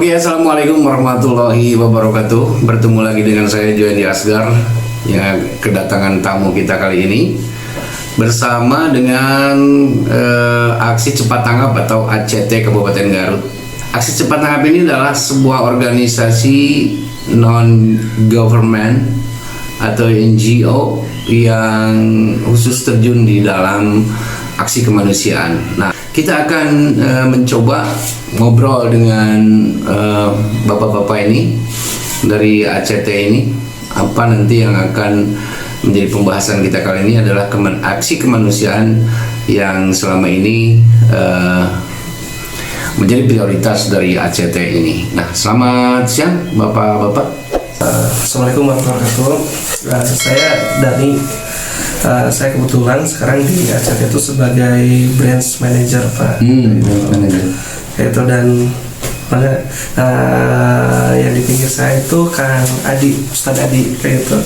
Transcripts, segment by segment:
Oke, assalamualaikum warahmatullahi wabarakatuh. Bertemu lagi dengan saya Joendi Asgar yang kedatangan tamu kita kali ini bersama dengan Aksi Cepat Tanggap atau ACT Kabupaten Garut. Aksi Cepat Tanggap ini adalah sebuah organisasi non-government atau NGO yang khusus terjun di dalam aksi kemanusiaan. Nah, kita akan mencoba ngobrol dengan bapak-bapak ini dari ACT ini. Apa nanti yang akan menjadi pembahasan kita kali ini adalah aksi kemanusiaan yang selama ini menjadi prioritas dari ACT ini. Nah, selamat siang bapak-bapak. Assalamualaikum warahmatullahi wabarakatuh. Saya Dani. Saya kebetulan sekarang di ACT itu sebagai branch manager, Pak. Itu dan yang di pinggir saya itu Kang Adi, Ustadz Adi, kayak itu.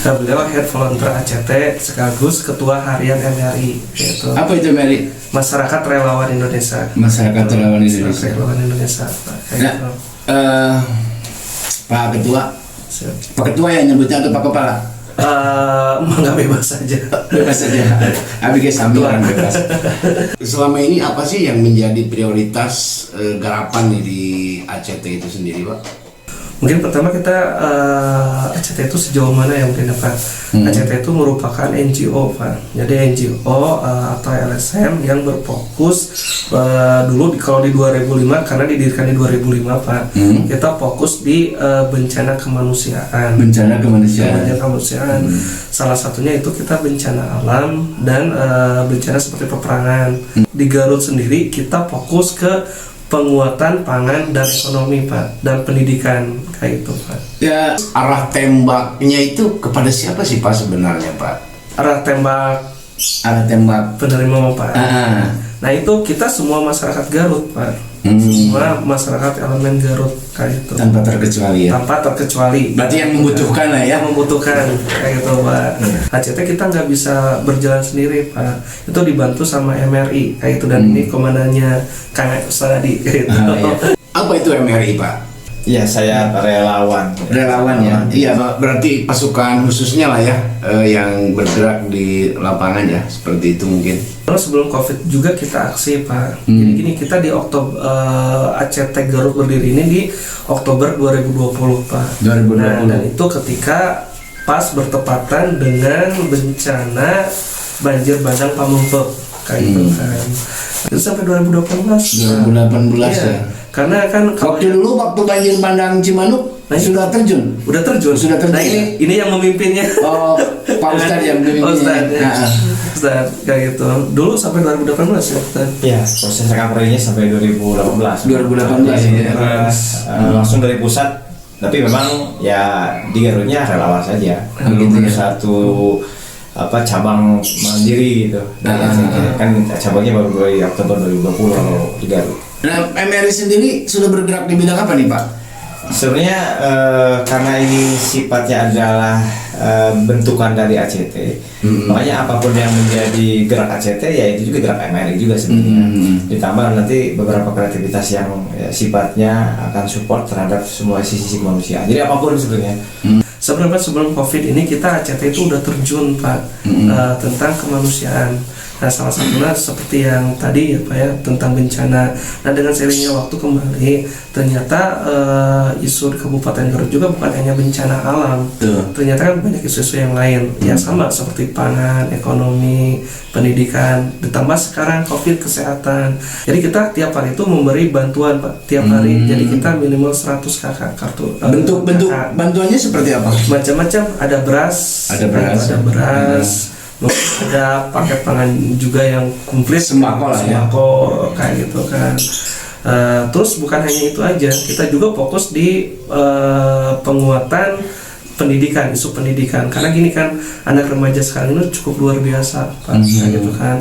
Beliau head volunteer ACT sekaligus ketua harian MRI. Itu. Apa itu MRI? Masyarakat Relawan Indonesia. Masyarakat Relawan Indonesia. Relawan Indonesia, Pak. Nah, gitu. Pak Ketua. Pak Ketua yang nyebutnya atau Pak Kepala? Nggak bebas saja. Bebas saja. Abis sambilan bebas. Selama ini apa sih yang menjadi prioritas garapan nih di ACT itu sendiri, Pak? Mungkin pertama kita ACT itu sejauh mana ya mungkin Pak? ACT itu merupakan NGO, Pak. Jadi NGO atau LSM yang berfokus dulu kalau di 2005 karena didirikan di 2005, Pak. Kita fokus di bencana kemanusiaan. Bencana kemanusiaan. Salah satunya itu kita bencana alam dan bencana seperti peperangan. Di Garut sendiri kita fokus ke penguatan pangan dan ekonomi, Pak, dan pendidikan kayak itu, Pak. Ya, arah tembaknya itu kepada siapa sih, Pak, sebenarnya, Pak? Arah tembak penerima, Pak. Nah, itu kita semua masyarakat Garut, Pak. Semua masyarakat elemen Garut kayak itu. Tanpa terkecuali ya. Tanpa terkecuali. Berarti yang membutuhkan lah ya. Yang membutuhkan kayak gitu, Pak. ACT kita nggak bisa berjalan sendiri, Pak. Itu dibantu sama MRI kayak itu dan ini komandannya Kang Ustadz Adi kayak itu. Iya. Apa itu MRI, Pak? Iya, saya relawan. Relawan ya. Iya, berarti pasukan khususnya lah ya yang bergerak di lapangan ya, seperti itu mungkin. Terus sebelum COVID juga kita aksi, Pak. Jadi gini, kita di Oktober ACT Garut berdiri ini di Oktober 2020, Pak. 2020. Nah, dan itu ketika pas bertepatan dengan bencana banjir bandang Pamengpeuk kayak itu kan. Itu sampai 2018. 2018 ya. Karena kan waktu banjir bandang Cimanuk sudah terjun. Sudah terjun. Nah, ini yang memimpinnya. Oh, Pak Ustadz yang memimpinnya. Ustadz kayak gitu. Dulu sampai 2018 ya, Ustadz. Iya, proses recovery-nya sampai 2018. 2018 ya. Langsung dari pusat, tapi memang ya di Garutnya relawan saja. Belum satu cabang mandiri gitu. Kan cabangnya baru dari Oktober 2020 kalau di Garut. Nah, MRI sendiri sudah bergerak di bidang apa nih, Pak? Sebenarnya karena ini sifatnya adalah bentukan dari ACT, makanya apapun yang menjadi gerak ACT ya itu juga gerak MRI juga sebenarnya. Ditambah nanti beberapa kreativitas yang sifatnya akan support terhadap semua sisi kemanusiaan. Jadi apapun sebenarnya. Sebenarnya sebelum COVID ini kita ACT itu udah terjun, Pak, tentang kemanusiaan. Nah, salah satunya seperti yang tadi ya, Pak ya, tentang bencana. Nah, dengan seiringnya waktu kembali, ternyata isu di Kabupaten Garut juga bukan hanya bencana alam. Ternyata kan banyak isu-isu yang lain, yang sama seperti pangan, ekonomi, pendidikan, ditambah sekarang COVID, kesehatan. Jadi kita tiap hari itu memberi bantuan, Pak, tiap hari. Jadi kita minimal 100 kakak kartu. Bentuk bantuannya seperti apa? Macam-macam, ada beras, ada paket pangan juga yang komplit, sembako kayak gitu kan. Terus bukan hanya itu aja, kita juga fokus di penguatan pendidikan, isu pendidikan. Karena gini kan, anak remaja sekarang ini cukup luar biasa, Pak, kayak gitu kan.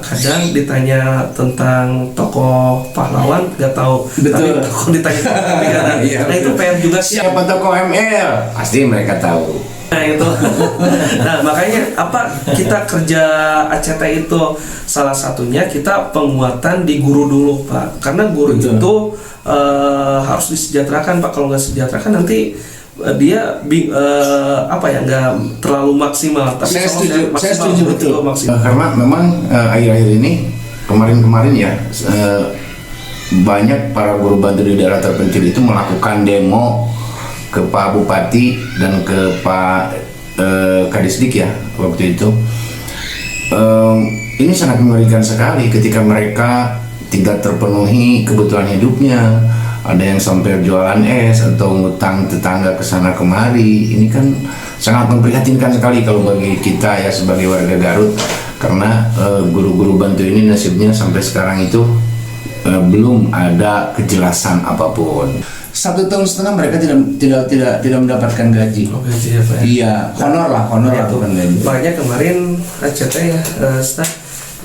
Kadang ditanya tentang tokoh pahlawan nggak tahu, tapi kalau ditanya tokoh negara, nah itu PR juga. Siapa tokoh ML? Pasti mereka tahu. Nah itu, nah makanya apa kita kerja ACT itu salah satunya kita penguatan di guru dulu Pak, karena guru Betul. itu harus disejahterakan Pak. Kalau nggak sejahterakan nanti dia nggak terlalu maksimal. Tapi Saya kalau setuju maksimal, betul. maksimal. Karena memang akhir-akhir ini kemarin ya banyak para guru bantu di daerah terpencil itu melakukan demo ke Pak Bupati dan ke Pak Kadisdik ya waktu itu. Ini sangat mengerikan sekali ketika mereka tidak terpenuhi kebutuhan hidupnya. Ada yang sampai jualan es atau ngutang tetangga ke sana kemari. Ini kan sangat memprihatinkan sekali kalau bagi kita ya sebagai warga Garut, karena guru-guru bantu ini nasibnya sampai sekarang itu belum ada kejelasan apapun. 1,5 tahun mereka tidak mendapatkan gaji. Oh, gaji ya Pak. Iya, honor lah Itu bukan gaji. makanya kemarin ACT ya Ustaz,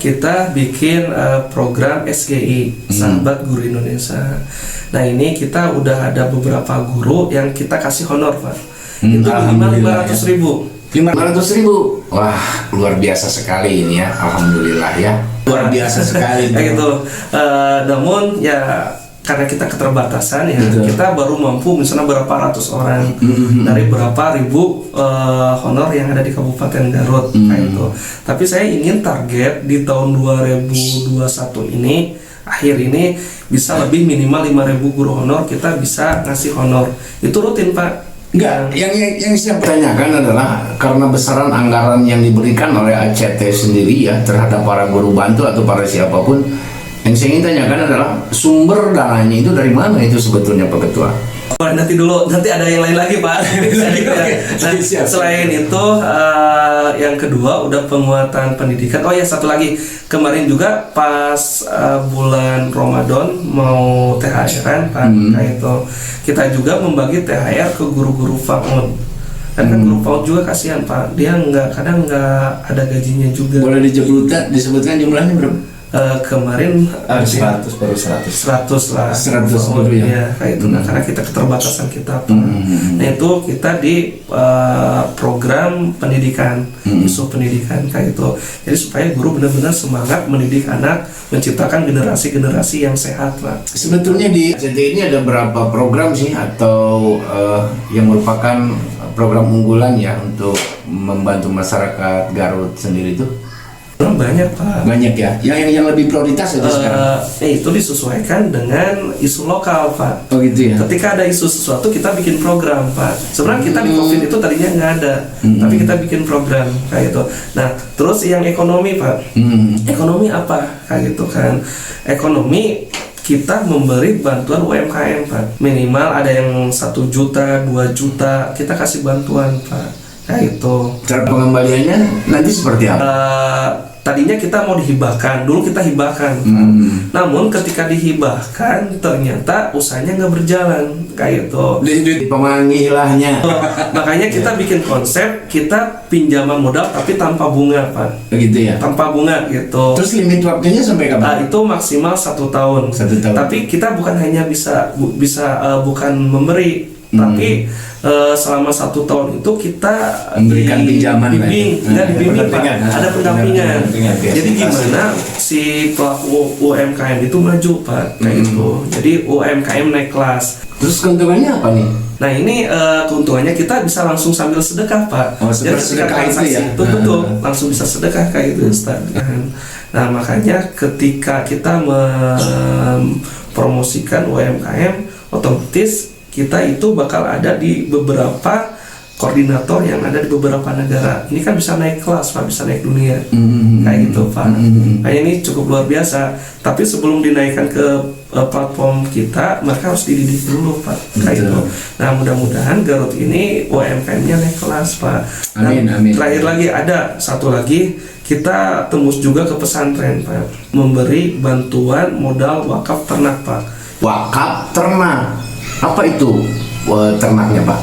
kita bikin program SGI Sahabat Guru Indonesia. Nah ini kita udah ada beberapa guru yang kita kasih honor Pak. Itu minimal 500.000. 500.000. Wah, luar biasa sekali ini ya. Alhamdulillah ya. Luar biasa sekali. Kayak gitu. Namun ya karena kita keterbatasan ya, Betul. kita baru mampu misalnya berapa ratus orang dari berapa ribu honor yang ada di Kabupaten Garut kayak itu. Tapi saya ingin target di tahun 2021 ini akhir ini bisa lebih minimal 5.000 guru honor kita bisa ngasih honor. Itu rutin Pak. Enggak, yang saya pertanyakan adalah karena besaran anggaran yang diberikan oleh ACT sendiri ya terhadap para guru bantu atau para siapapun. Yang saya ingin tanyakan adalah sumber dananya itu dari mana itu sebetulnya Pak Ketua? Nanti ada yang lain lagi Pak. Nah, selain itu yang kedua udah penguatan pendidikan. Oh ya satu lagi, kemarin juga pas bulan Ramadan mau THR-an Pak, kayak itu kita juga membagi THR ke guru-guru FAUD. Kan guru FAUD juga kasihan Pak, dia kadang nggak ada gajinya juga. Boleh disebutkan jumlahnya berapa? Kemarin 100 baru 100 lah 100 baru ya? Kayak itu karena kita keterbatasan kita Pak. Nah itu kita di program pendidikan, isu pendidikan kayak itu, jadi supaya guru benar-benar semangat mendidik anak, menciptakan generasi-generasi yang sehat Pak. Sebetulnya di ACT ini ada berapa program sih atau yang merupakan program unggulan ya untuk membantu masyarakat Garut sendiri itu? Banyak Pak. Banyak ya. Yang lebih prioritas itu sekarang. Itu disesuaikan dengan isu lokal Pak. Oh gitu ya. Ketika ada isu sesuatu kita bikin program Pak. Sebenarnya kita di COVID itu tadinya nggak ada, tapi kita bikin program kayak gitu. Nah terus yang ekonomi Pak. Ekonomi apa kayak gitu kan? Ekonomi kita memberi bantuan UMKM Pak. Minimal ada yang 1 juta, 2 juta kita kasih bantuan Pak. Kayak itu. Cara pengembaliannya nanti seperti apa? Tadinya kita mau dihibahkan, dulu kita hibahkan Pak. Namun ketika dihibahkan ternyata usahanya nggak berjalan kayak itu. Duit pemanggilannya. Makanya kita bikin konsep kita pinjaman modal tapi tanpa bunga Pak. Begitu ya. Tanpa bunga gitu. Terus limit waktunya sampai kapan? Itu maksimal 1 tahun. 1 tahun. Tapi kita bukan hanya bisa bukan memberi, tapi selama 1 tahun itu kita memberikan pinjaman dibimbing Pak. Ada pendampingan. Jadi gimana si pelaku UMKM itu maju Pak kayak gitu. Jadi UMKM naik kelas. Terus keuntungannya apa nih? Nah ini keuntungannya kita bisa langsung sambil sedekah Pak. Jadi sedekah itu ya? Itu betul langsung bisa sedekah kayak gitu Ustaz. Nah makanya ketika kita mempromosikan UMKM, otomatis kita itu bakal ada di beberapa koordinator yang ada di beberapa negara. Ini kan bisa naik kelas Pak, bisa naik dunia kayak gitu Pak. Nah ini cukup luar biasa. Tapi sebelum dinaikkan ke platform kita, mereka harus dididik dulu Pak kayak gitu. Nah mudah-mudahan Garut ini UMKM-nya naik kelas Pak. Amin. Terakhir lagi ada satu lagi, kita tembus juga ke pesantren Pak, memberi bantuan modal wakaf ternak Pak. Wakaf ternak. Apa itu ternaknya Pak?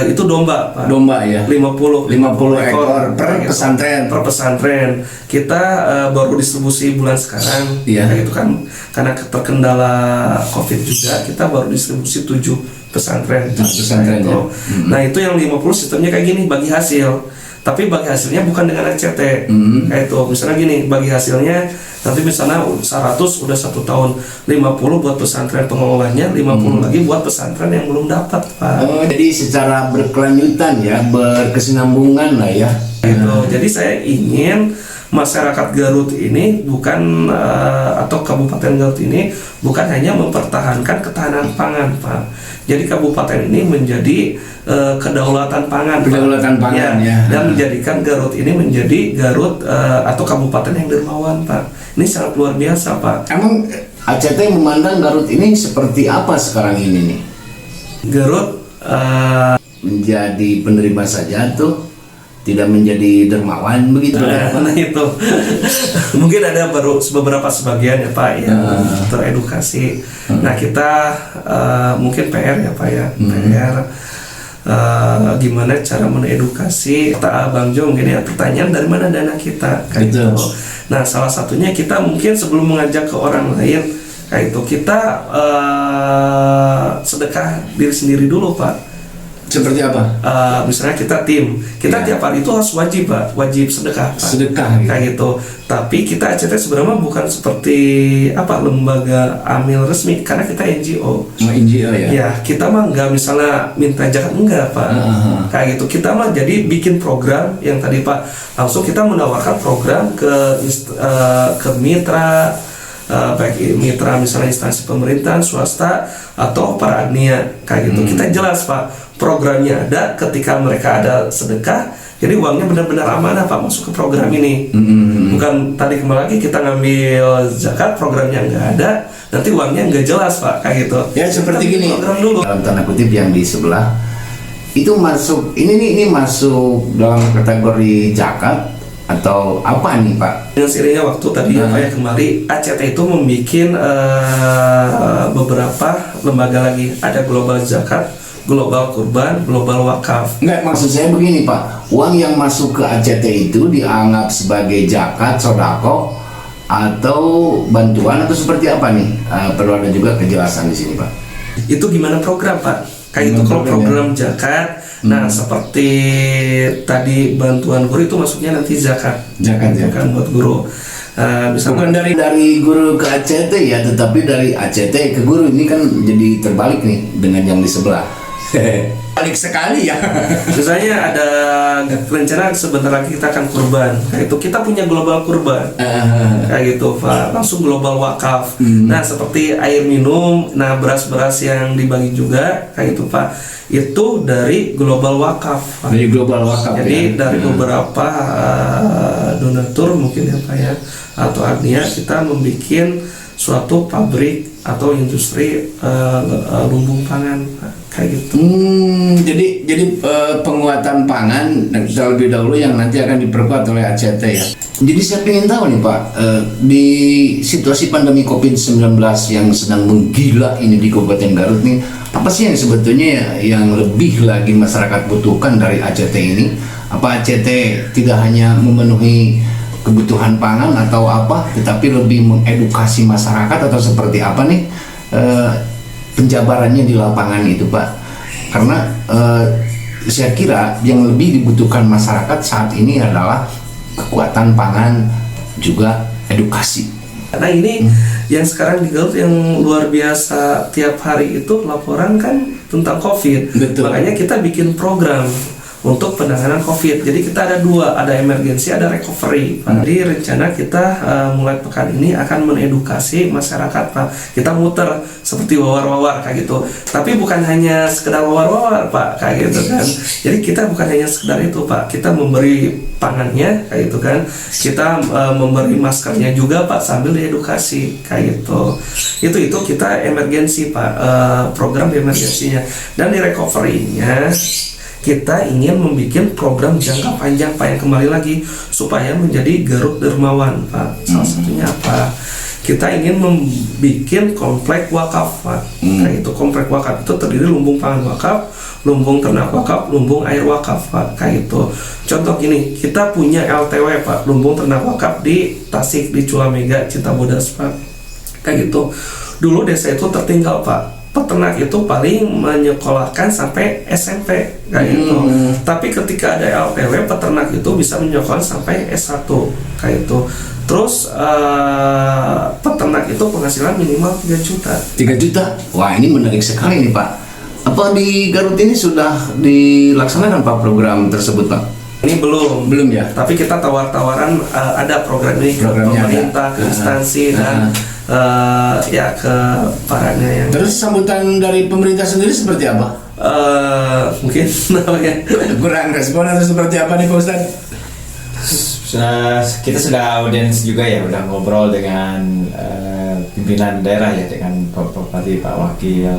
Itu domba Pak. Domba ya. 50 ekor per pesantren. Per pesantren. Kita baru distribusi bulan sekarang. Iya. Kayak gitu kan. Karena terkendala COVID juga, kita baru distribusi 7 pesantren. Pesantren, Nah, itu. ya. Nah itu yang 50 sistemnya kayak gini, bagi hasil. Tapi bagi hasilnya bukan dengan ACT. Kayak itu, misalnya gini, bagi hasilnya nanti misalnya 100 udah 1 tahun, 50 buat pesantren pengelolanya, 50 lagi buat pesantren yang belum dapat, Pak. Oh, jadi secara berkelanjutan ya, berkesinambungan lah ya. Gitu. Jadi saya ingin masyarakat Garut ini bukan atau Kabupaten Garut ini bukan hanya mempertahankan ketahanan pangan, Pak. Jadi kabupaten ini menjadi kedaulatan pangan, Kedaulatan pangan, ya. dan menjadikan Garut ini menjadi Garut atau kabupaten yang dermawan, Pak. Ini sangat luar biasa, Pak. Emang ACT memandang Garut ini seperti apa sekarang ini nih? Garut Menjadi penerima saja tuh, tidak menjadi dermawan begitu kan? nah itu mungkin ada baru beberapa sebagian ya Pak yang teredukasi. Nah kita mungkin PR ya Pak ya, PR gimana cara menedukasi. Kata Bang Jo mungkin ya, pertanyaan dari mana dana kita kayak Betul. gitu. Nah salah satunya kita mungkin sebelum mengajak ke orang lain kayak itu, kita sedekah diri sendiri dulu Pak. Seperti apa? Misalnya kita tim, kita Ya. tiap hari itu harus wajib Pak, wajib sedekah Pak. Sedekah gitu. Kayak gitu. Tapi kita ACT sebenarnya bukan seperti apa lembaga amil resmi, karena kita NGO. NGO ya? Ya, kita mah nggak misalnya minta zakat, enggak Pak. Kayak gitu. Kita mah jadi bikin program yang tadi Pak, langsung kita menawarkan program ke mitra, baik mitra misalnya instansi pemerintahan, swasta, atau para agnia kayak gitu. Kita jelas Pak, programnya ada, ketika mereka ada sedekah, jadi uangnya benar-benar amanah Pak masuk ke program ini. Bukan tadi kembali lagi kita ngambil zakat, programnya nggak ada, nanti uangnya nggak jelas Pak, kayak gitu. Ya seperti Kita gini. program dulu. Dalam tanda kutip yang di sebelah itu masuk, ini masuk dalam kategori zakat atau apa nih Pak? Dengan seiringnya waktu tadi apa ya, kembali ACT itu membuat beberapa lembaga lagi, ada global zakat, global kurban, global wakaf. Enggak, maksud saya begini Pak, uang yang masuk ke ACT itu dianggap sebagai zakat, sodako, atau bantuan, atau seperti apa nih? Perlu ada juga kejelasan di sini Pak. Itu gimana program Pak? Kayak itu kalau program zakat, nah seperti tadi bantuan guru itu masuknya nanti zakat. Zakat, ya. Bukan buat guru. Bukan dari guru ke ACT ya, tetapi dari ACT ke guru. Ini kan jadi terbalik nih dengan yang di sebelah. Balik sekali ya. Misalnya ada rencana sebentar lagi kita akan kurban, kayak itu kita punya global kurban, kayak gitu Pak, langsung global wakaf. Nah seperti air minum, nah beras-beras yang dibagi juga kayak itu Pak, itu dari global wakaf Pak. Dari global wakaf. Jadi ya? dari beberapa donatur mungkin ya Pak ya, atau agnia, kita membuat suatu pabrik atau industri lumbung pangan Pak, kayak gitu. Jadi penguatan pangan terlebih dahulu yang nanti akan diperkuat oleh ACT ya. Jadi saya ingin tahu nih Pak, di situasi pandemi COVID-19 yang sedang menggila ini di Kabupaten Garut nih, apa sih yang sebetulnya yang lebih lagi masyarakat butuhkan dari ACT ini? Apa ACT tidak hanya memenuhi kebutuhan pangan atau apa, tetapi lebih mengedukasi masyarakat, atau seperti apa nih penjabarannya di lapangan itu Pak? Karena saya kira yang lebih dibutuhkan masyarakat saat ini adalah kekuatan pangan juga edukasi. Karena ini yang sekarang di Garut yang luar biasa, tiap hari itu laporan kan tentang COVID. Betul. Makanya kita bikin program untuk penanganan COVID. Jadi kita ada dua, ada emergency, ada recovery. Jadi rencana kita mulai pekan ini akan menedukasi masyarakat Pak. Kita muter seperti wawar-wawar kayak gitu. Tapi bukan hanya sekedar wawar-wawar Pak, kayak gitu kan. Jadi kita bukan hanya sekedar itu Pak. Kita memberi pangannya kayak gitu kan. Kita memberi maskernya juga Pak, sambil diedukasi kayak gitu. Itu kita emergency Pak, program emergensinya. Dan di recovery-nya kita ingin membuat program jangka panjang Pak, yang kembali lagi supaya menjadi Garut dermawan Pak. Salah satunya apa? Kita ingin membuat komplek wakaf Pak. Kayak itu komplek wakaf itu terdiri lumbung pangan wakaf, lumbung ternak wakaf, lumbung air wakaf Pak. Kayak itu. Contoh gini, kita punya LTW Pak, lumbung ternak wakaf di Tasik, di Culamega, Cintabodas Pak. Kayak gitu. Dulu desa itu tertinggal Pak. peternak itu paling menyekolahkan sampai SMP kayak gitu. Tapi ketika ada LPW, peternak itu bisa menyekolahkan sampai S1 kayak itu. Terus peternak itu penghasilan minimal 3 juta. 3 juta? Wah, ini menarik sekali nih Pak. Apa di Garut ini sudah dilaksanakan Pak program tersebut Pak? Ini belum ya. Tapi kita tawar-tawaran ada program ini ke pemerintah, ke instansi dan ya ke paranya yang. Terus sambutan dari pemerintah sendiri seperti apa? Mungkin kurang respon atau seperti apa nih Pak Ustadz? Kita sudah audiens juga ya, udah ngobrol dengan pimpinan daerah ya, dengan Bupati, Pak Wakil.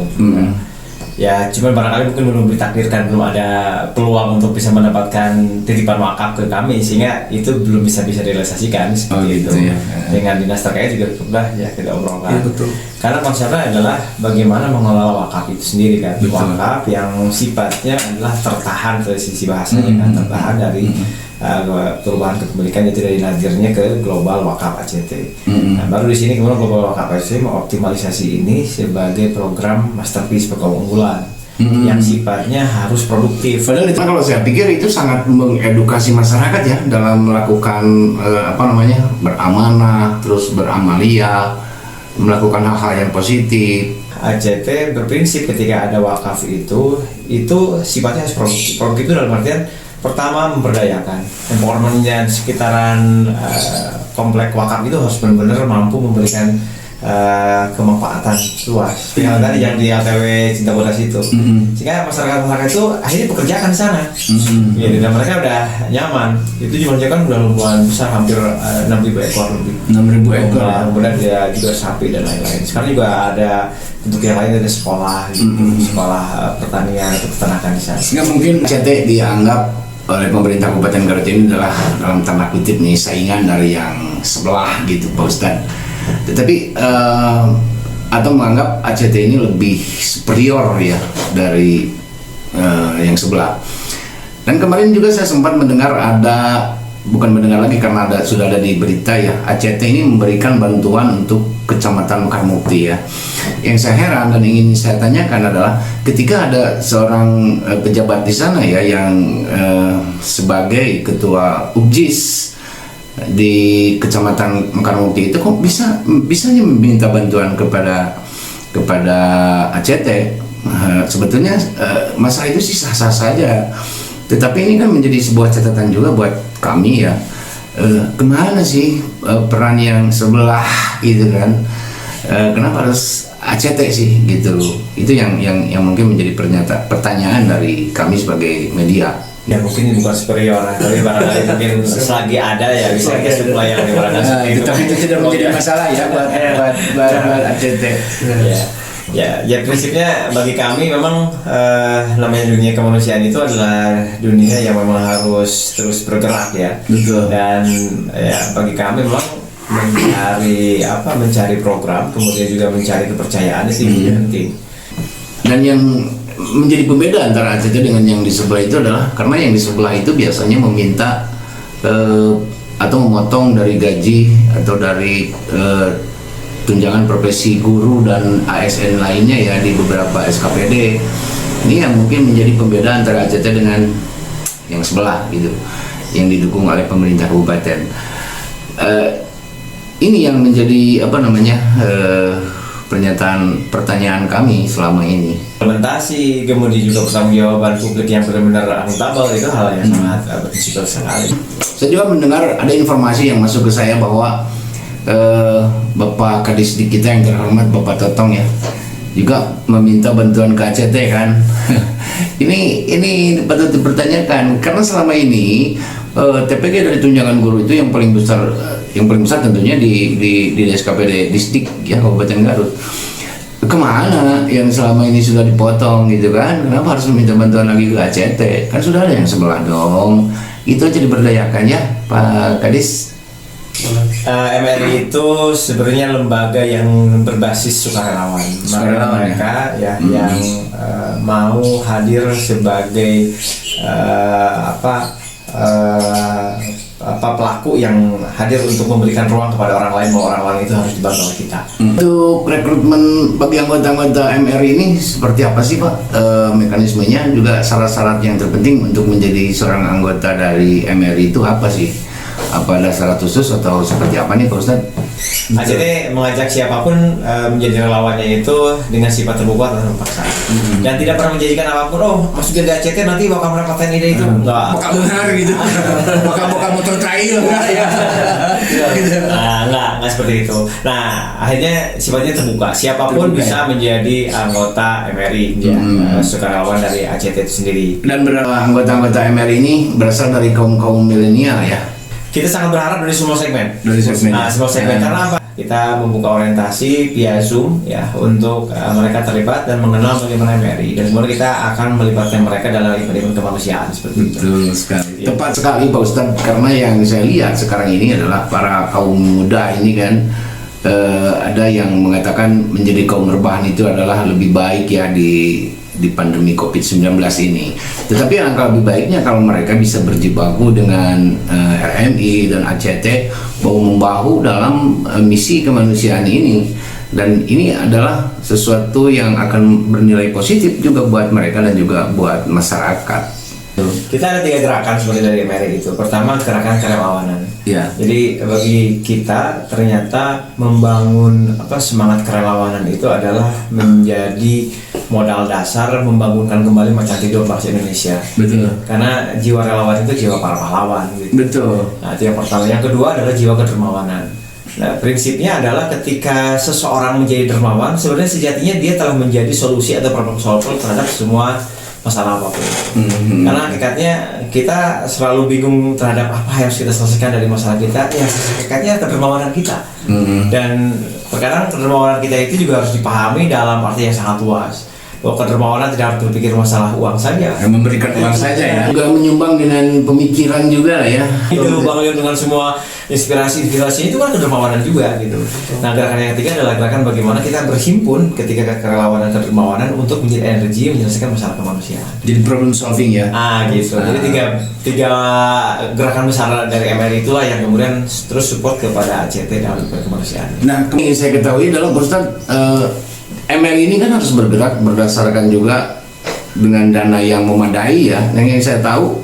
Ya cuman barangkali mungkin belum ditakdirkan, belum ada peluang untuk bisa mendapatkan titipan wakaf ke kami, sehingga itu belum bisa direalisasikan seperti gitu itu. Ya. Dengan dinas terkait juga sudah ya kita obrolkan. Ya, betul. Karena konsepnya adalah bagaimana mengelola wakaf itu sendiri kan. Betul. Wakaf yang sifatnya adalah tertahan dari sisi bahasanya kan, tertahan dari perubahan kepemilikan, yaitu dari nadirnya ke global wakaf ACT. Nah, baru di sini kemudian global wakaf ACT mengoptimalisasi ini sebagai program masterpiece, program unggulan yang sifatnya harus produktif. Padahal itu kalau saya pikir itu sangat mengedukasi masyarakat ya dalam melakukan beramanah, terus beramalia, melakukan hal-hal yang positif. ACT berprinsip ketika ada wakaf itu sifatnya harus produktif. Produktif itu dalam artian pertama memberdayakan, empowerment-nya sekitaran komplek wakaf itu harus benar-benar mampu memberikan kemanfaatan luas. Yang tadi yang di LTW Cinta Bodas itu, sehingga masyarakat itu akhirnya pekerjakan di sana. Ya, dan mereka udah nyaman. Itu jumlahnya udah lumayan besar, hampir 6.000 ekor lebih. 6.000 ekor. Kemudian dia juga sapi dan lain-lain. Sekarang juga ada untuk yang lain, ada sekolah, sekolah pertanian atau peternakan di sana. Sehingga mungkin ACT dianggap oleh pemerintah Kabupaten Garut ini adalah dalam tanda kutip nih saingan dari yang sebelah gitu Pak Ustadz. Tetapi atau menganggap ACT ini lebih superior ya dari yang sebelah. Dan kemarin juga saya sempat mendengar bukan mendengar lagi karena sudah ada di berita ya, ACT ini memberikan bantuan untuk Kecamatan Mekarmukti ya. Yang saya heran dan ingin saya tanyakan adalah ketika ada seorang pejabat di sana ya yang sebagai ketua UGIS di Kecamatan Mekarmukti itu kok bisanya meminta bantuan kepada ACT. Sebetulnya masalah itu sih sah-sah saja. Tetapi ini kan menjadi sebuah catatan juga buat kami ya. Kemana sih peran yang sebelah gitu kan? Kenapa harus ACT sih gitu? Itu yang mungkin menjadi pertanyaan dari kami sebagai media. Ya mungkin bukan superior, tapi barangkali mungkin selagi ada ya bisa kita supply yang Tapi itu tidak menjadi masalah ya buat ACT. Ya prinsipnya bagi kami memang namanya dunia kemanusiaan itu adalah dunia yang memang harus terus bergerak ya. Betul. Dan ya bagi kami memang mencari program, kemudian juga mencari kepercayaan itu penting. Dan yang menjadi pembeda antara ACT dengan yang di sebelah itu adalah karena yang di sebelah itu biasanya meminta atau memotong dari gaji atau dari tunjangan profesi guru dan ASN lainnya ya di beberapa SKPD. Ini yang mungkin menjadi pembeda antara ACT dengan yang sebelah gitu, yang didukung oleh pemerintah kabupaten. Ini yang menjadi pertanyaan kami selama ini. Implementasi kemudian juga pertanggungjawaban publik yang benar-benar akuntabel itu hal yang sangat prinsipil sekali. Saya juga mendengar ada informasi yang masuk ke saya bahwa Bapak Kadisdik kita yang terhormat Bapak Totong ya juga meminta bantuan ke ACT kan. ini patut dipertanyakan karena selama ini TPG dari tunjangan guru itu yang paling besar tentunya di SKPD Distrik ya Kabupaten Garut. Kemana yang selama ini sudah dipotong gitu kan? Kenapa harus meminta bantuan lagi ke ACT? Kan sudah ada yang sebelah dong. Itu aja diberdayakan ya Pak Kadis. MRI itu sebenarnya lembaga yang berbasis sukarelawan. Mereka ya yang mau hadir sebagai pelaku yang hadir untuk memberikan ruang kepada orang lain bahwa orang lain itu harus dibantu oleh kita. Untuk rekrutmen bagi anggota-anggota MRI ini seperti apa sih Pak? Mekanismenya juga syarat-syarat yang terpenting untuk menjadi seorang anggota dari MRI itu apa sih? Apa ada syarat khusus atau seperti apa nih Pak Ustadz? ACT mengajak siapapun menjadi relawannya itu dengan sifat terbuka atau terpaksa dan tidak pernah menjanjikan apapun. Oh, masuk jadi ACT nanti bakal mendapatkan ide itu. Enggak. Bakal benar gitu. Bakal motor trail. Enggak seperti itu. Nah, akhirnya sifatnya terbuka. Siapapun bisa menjadi anggota MRI, sukarelawan dari ACT itu sendiri. Dan anggota-anggota MRI ini berasal dari kaum milenial ya. Kita sangat berharap dari semua segmen. Nah, semua segmen karena apa? Kita membuka orientasi via Zoom ya untuk mereka terlibat dan mengenal bagaimana MRI, dan kemudian kita akan melibatkan mereka dalam event-event kemanusiaan seperti itu. Betul sekali. Ya. Tepat sekali Pak Ustadz, karena yang saya lihat sekarang ini adalah para kaum muda ini kan ada yang mengatakan menjadi kaum rebahan itu adalah lebih baik ya di pandemi COVID-19 ini. Tetapi alangkah lebih baiknya kalau mereka bisa berjibaku dengan RMI dan ACT bahu-membahu dalam misi kemanusiaan ini. Dan ini adalah sesuatu yang akan bernilai positif juga buat mereka dan juga buat masyarakat. Kita ada 3 gerakan seperti dari MRI itu. Pertama, gerakan kerelawanan. Ya. Jadi bagi kita ternyata membangun semangat kerelawanan itu adalah menjadi modal dasar membangunkan kembali macan tidur bangsa Indonesia. Betul. Karena jiwa relawan itu jiwa para pahlawan. Gitu. Betul. Nah, itu yang pertama. Yang kedua adalah jiwa kedermawanan. Nah, prinsipnya adalah ketika seseorang menjadi dermawan, sebenarnya sejatinya dia telah menjadi solusi atau problem solver terhadap semua masalah apapun. Karena hakikatnya kita selalu bingung terhadap apa yang harus kita selesaikan dari masalah kita. Ya, hakikatnya kedermawanan kita. Dan terkadang kedermawanan kita itu juga harus dipahami dalam arti yang sangat luas. Bahwa kedermawanan tidak harus berpikir masalah uang saja. Yang memberikan uang saja ya. Juga menyumbang dengan pemikiran juga ya. Itu bangun dengan semua inspirasi itu kan kedermawanan juga gitu. Nah, gerakan yang ketiga adalah gerakan bagaimana kita berhimpun ketika kerelawanan dan kedermawanan untuk menjadi energi menyelesaikan masalah kemanusiaan. Jadi problem solving ya. Gitu. Jadi tiga gerakan besar dari MRI itulah yang kemudian terus support kepada ACT dalam kemanusiaan. Nah, yang saya ketahui dalam Ustaz MRI ini kan harus bergerak berdasarkan juga dengan dana yang memadai ya. Yang saya tahu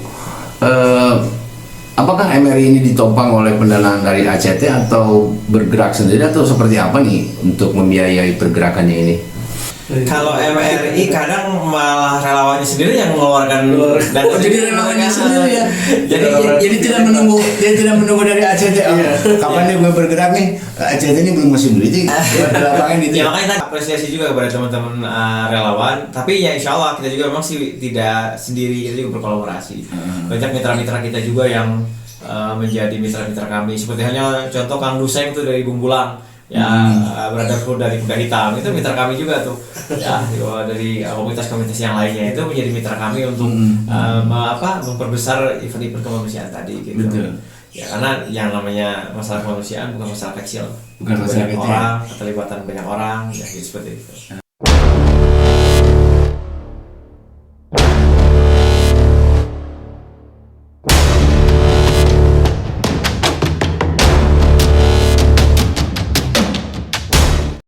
apakah MRI ini ditopang oleh pendanaan dari ACT atau bergerak sendiri atau seperti apa nih untuk membiayai pergerakannya ini? Kalau MRI kadang malah relawannya sendiri yang mengeluarkan dan jadi relawannya sendiri ya. Jadi tidak menunggu dari ACT. Kapan dia mau bergerak nih? ACT ini belum masih duit lapangan gitu. Ya makanya kita apresiasi juga kepada teman-teman relawan. Tapi ya insya Allah kita juga memang sih tidak sendiri, kita juga berkolaborasi. Banyak mitra-mitra kita juga yang menjadi mitra-mitra kami. Seperti halnya contoh Kang Duseng itu dari Bumbulang. Ya, Brotherhood dari Kuda Hitam itu mitra kami juga tuh. Ya, dari komunitas-komunitas yang lainnya itu menjadi mitra kami untuk memperbesar event-event kemanusiaan tadi gitu. Betul. Ya, karena yang namanya masalah kemanusiaan bukan masalah kecil. Bukan masalah kecil. Orang, keterlibatan banyak orang, ya gitu, seperti itu.